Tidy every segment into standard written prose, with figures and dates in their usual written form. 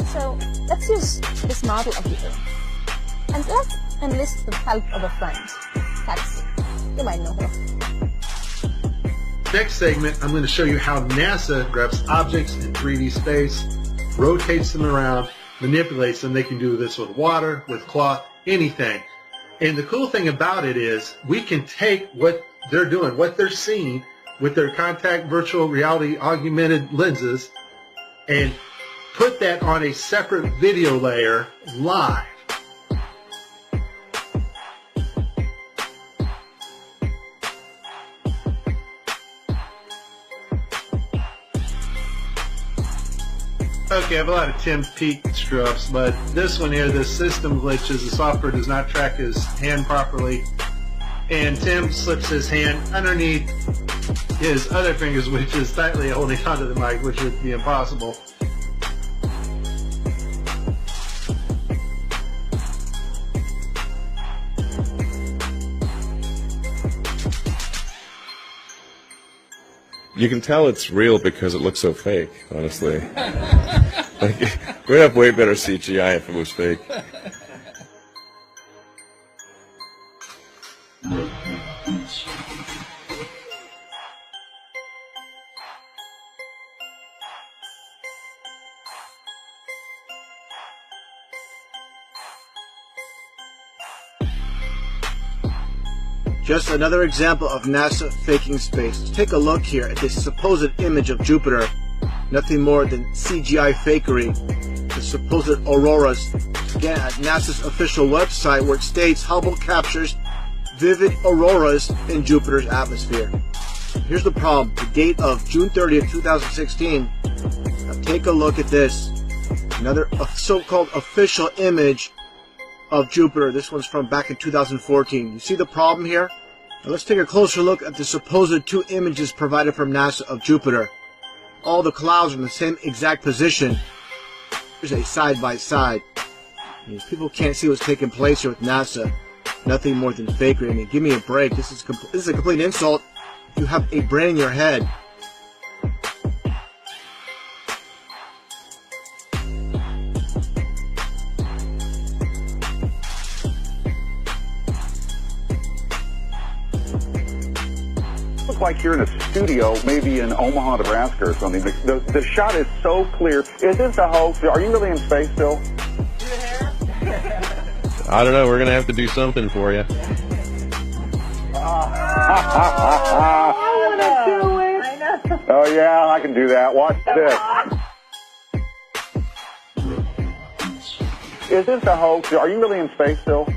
So let's use this model of the Earth. And let's enlist the help of a friend, Taxi. You might know her. Next segment, I'm going to show you how NASA grabs objects in 3D space, rotates them around, manipulates them. They can do this with water, with cloth, anything. And the cool thing about it is we can take what they're doing, what they're seeing with their contact virtual reality augmented lenses and put that on a separate video layer live. Okay, I have a lot of Tim's Peak screw-ups, but this one here, this system glitches. The software does not track his hand properly, and Tim slips his hand underneath his other fingers, which is tightly holding onto the mic, which would be impossible. You can tell it's real because it looks so fake, honestly. Like, we'd have way better CGI if it was fake. Just another example of NASA faking space. Take a look here at this supposed image of Jupiter. Nothing more than CGI fakery. The supposed auroras. Again, at NASA's official website where it states Hubble captures vivid auroras in Jupiter's atmosphere. Here's the problem. The date of June 30th, 2016. Now take a look at this. Another so-called official image of Jupiter. This one's from back in 2014. You see the problem here? Now let's take a closer look at the supposed two images provided from NASA of Jupiter. All the clouds are in the same exact position. Here's a side-by-side. People can't see what's taking place here with NASA. Nothing more than fakery. I mean, give me a break. This is a complete insult. You have a brain in your head. Look like you're in a studio, maybe in Omaha, Nebraska or something. The shot is so clear. Is this a hoax? Are you really in space still? I don't know. We're going to have to do something for you. I want to do it. I know. Oh, yeah, I can do that. Watch this. Is this a hoax? Are you really in space still?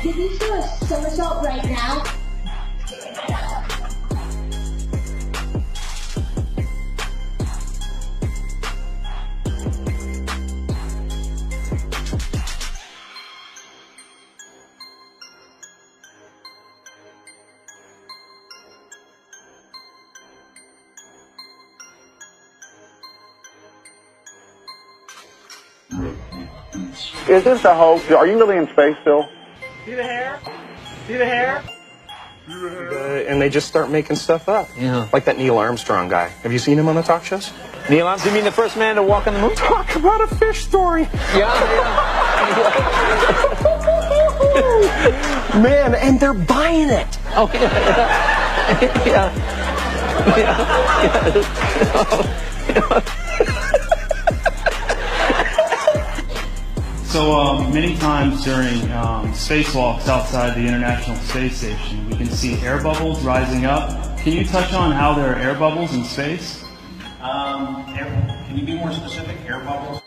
Can you do a somersault right now? Is this a hoax? Are you really in space still? See the hair? See the hair? And they just start making stuff up. Yeah. Like that Neil Armstrong guy. Have you seen him on the talk shows? Neil Armstrong, you mean the first man to walk on the moon? Talk about a fish story. Yeah. Man, and they're buying it. Oh, yeah. So many times during spacewalks outside the International Space Station, we can see air bubbles rising up. Can you touch on how there are air bubbles in space? Can you be more specific? Air bubbles?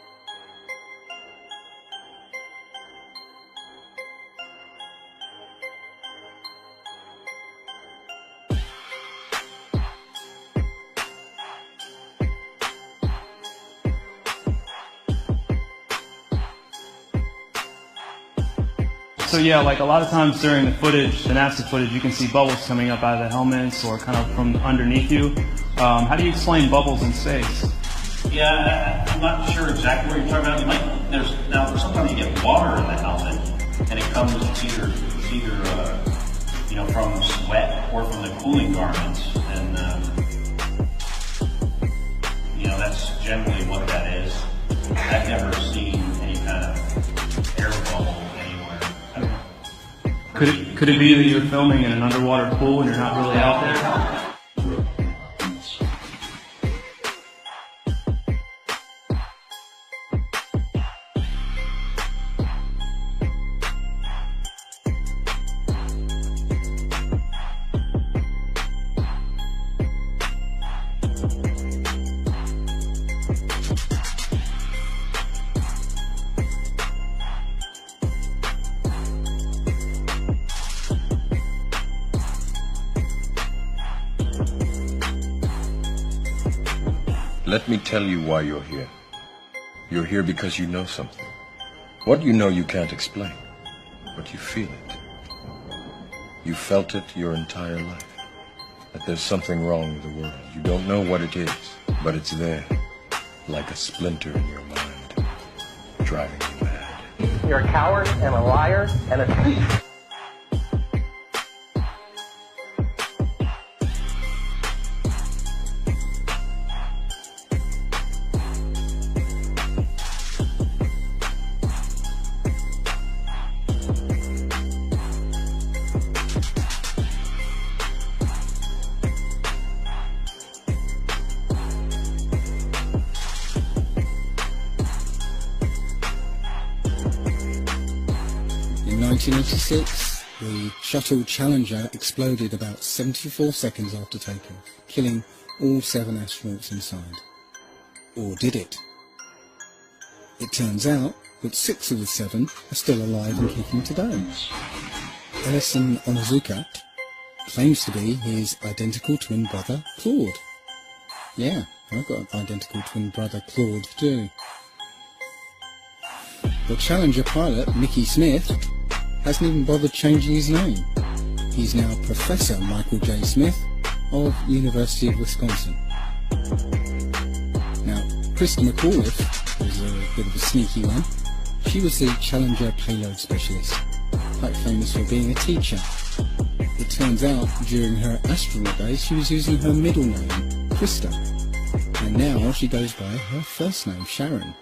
So yeah, like a lot of times during the footage, the NASA footage, you can see bubbles coming up out of the helmets or kind of from underneath you. How do you explain bubbles in space? Yeah, I'm not sure exactly what you're talking about. Now, sometimes you get water in the helmet, and it comes either from sweat or from the cooling garments, and that's generally what that is. I've never seen any kind of air bubble anywhere. Could it be that you're filming in an underwater pool and you're not really out there? Let me tell you why you're here. You're here because you know something. What you know you can't explain, but you feel it. You felt it your entire life, that there's something wrong with the world. You don't know what it is, but it's there, like a splinter in your mind, driving you mad. You're a coward and a liar and a thief. In 1986, the shuttle Challenger exploded about 74 seconds after takeoff, killing all 7 astronauts inside. Or did it? It turns out that 6 of the 7 are still alive and kicking today. Ellison Onizuka claims to be his identical twin brother, Claude. Yeah, I've got an identical twin brother, Claude, too. The Challenger pilot, Mickey Smith, hasn't even bothered changing his name. He's now Professor Michael J. Smith of University of Wisconsin. Now, Krista McAuliffe was a bit of a sneaky one. She was the Challenger payload specialist, quite famous for being a teacher. It turns out, during her astronaut days, she was using her middle name, Krista, and now she goes by her first name, Sharon.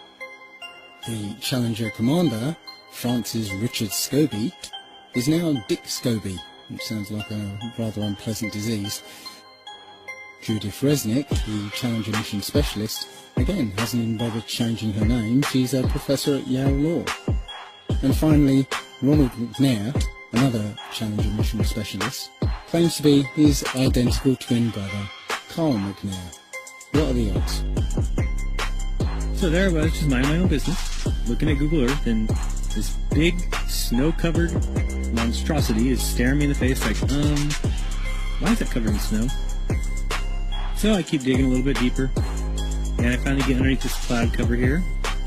The Challenger commander, Francis Richard Scobie, is now Dick Scobie, which sounds like a rather unpleasant disease. Judith Resnick, the Challenger mission specialist, again hasn't even bothered changing her name. She's a professor at Yale Law. And finally, Ronald McNair, another Challenger mission specialist, claims to be his identical twin brother, Carl McNair. What are the odds? So there I was, just minding my own business, looking at Google Earth, and this big, snow-covered monstrosity is staring me in the face like, why is that covered in snow? So I keep digging a little bit deeper, and I finally get underneath this cloud cover here,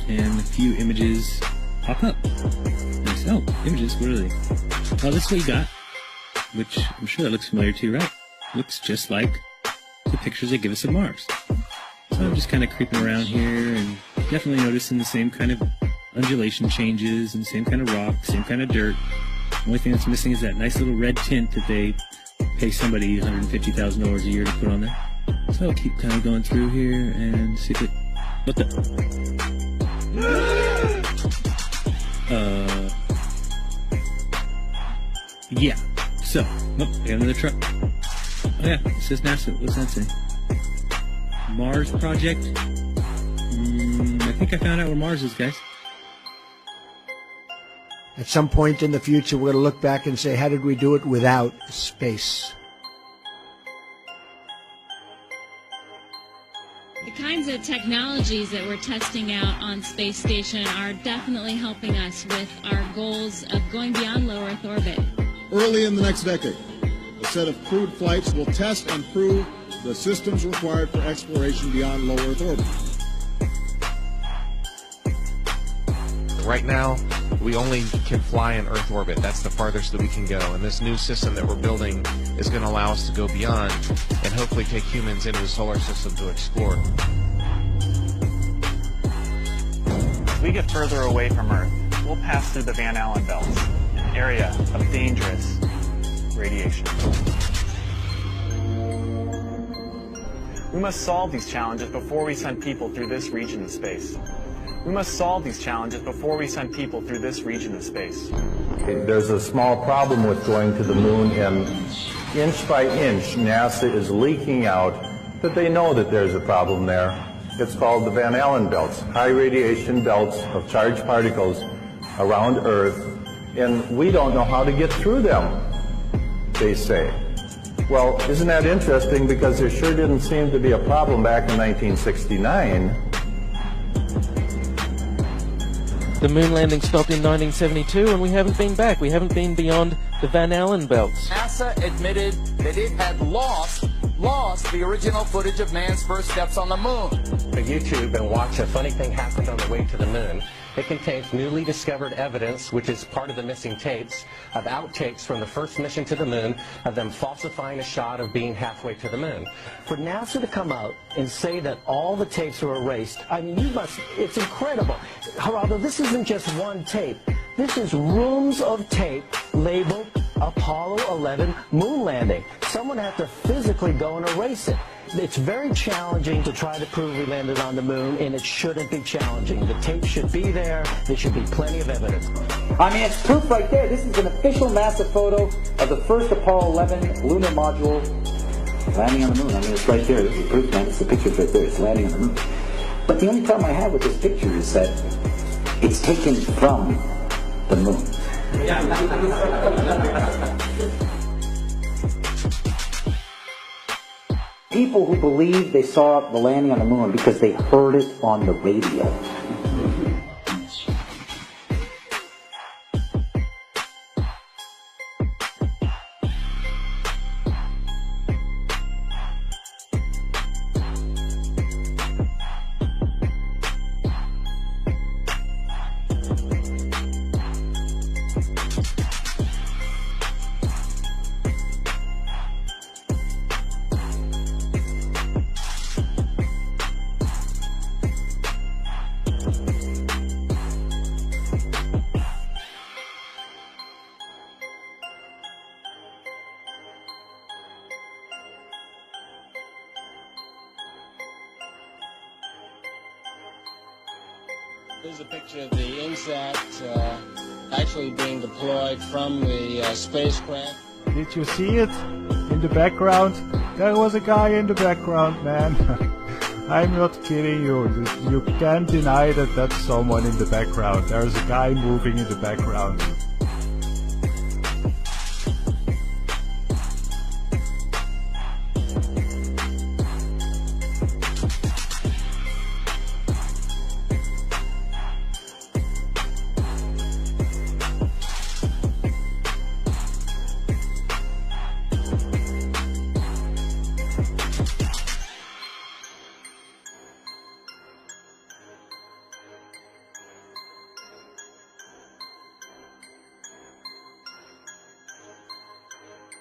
and a few images pop up. And I say, oh, images, what are they? Oh, this is what you got, which I'm sure that looks familiar to you, right? Looks just like the pictures they give us of Mars. So I'm just kind of creeping around here and definitely noticing the same kind of undulation changes and same kind of rock, same kind of dirt. The only thing that's missing is that nice little red tint that they pay somebody $150,000 a year to put on there. So I'll keep kind of going through here and see if it... What the... Yeah. So, I got another truck. Oh yeah, it says NASA. What's that say? Mars project. I think I found out where Mars is, guys. At some point in the future, we're going to look back and say, how did we do it without space? The kinds of technologies that we're testing out on Space Station are definitely helping us with our goals of going beyond low Earth orbit. Early in the next decade, a set of crewed flights will test and prove the systems required for exploration beyond low Earth orbit. Right now, we only can fly in Earth orbit. That's the farthest that we can go. And this new system that we're building is going to allow us to go beyond and hopefully take humans into the solar system to explore. As we get further away from Earth, we'll pass through the Van Allen belts, an area of dangerous radiation. We must solve these challenges before we send people through this region of space. We must solve these challenges before we send people through this region of space. There's a small problem with going to the moon, and inch by inch, NASA is leaking out that they know that there's a problem there. It's called the Van Allen belts, high radiation belts of charged particles around Earth, and we don't know how to get through them, they say. Well, isn't that interesting, because there sure didn't seem to be a problem back in 1969. The moon landing stopped in 1972 and we haven't been back. We haven't been beyond the Van Allen belts. NASA admitted that it had lost the original footage of man's first steps on the moon. Go to YouTube and watch A Funny Thing Happened on the Way to the Moon. It contains newly discovered evidence, which is part of the missing tapes, of outtakes from the first mission to the moon, of them falsifying a shot of being halfway to the moon. For NASA to come out and say that all the tapes were erased, I mean, it's incredible. Geraldo, this isn't just one tape. This is rooms of tape labeled Apollo 11 moon landing. Someone had to physically go and erase it. It's very challenging to try to prove we landed on the moon, and it shouldn't be challenging. The tape should be there. There should be plenty of evidence. I mean, it's proof right there. This is an official NASA photo of the first Apollo 11 lunar module landing on the moon. I mean, it's right there. This is proof, man. It's the picture's right there. It's landing on the moon. But the only problem I have with this picture is that it's taken from the moon. People who believe they saw the landing on the moon because they heard it on the radio. Here's a picture of the InSat actually being deployed from the spacecraft. Did you see it in the background? There was a guy in the background, man. I'm not kidding you. You can't deny that that's someone in the background. There's a guy moving in the background.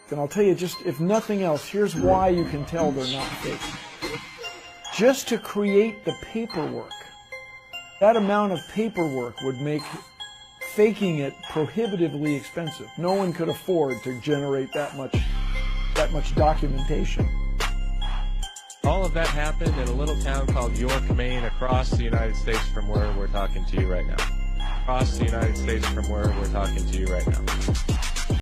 And I'll tell you, just if nothing else, here's why you can tell they're not fake. Just to create the paperwork, that amount of paperwork would make faking it prohibitively expensive. No one could afford to generate that much documentation. All of that happened in a little town called York, Maine, across the United States from where we're talking to you right now. Across the United States from where we're talking to you right now.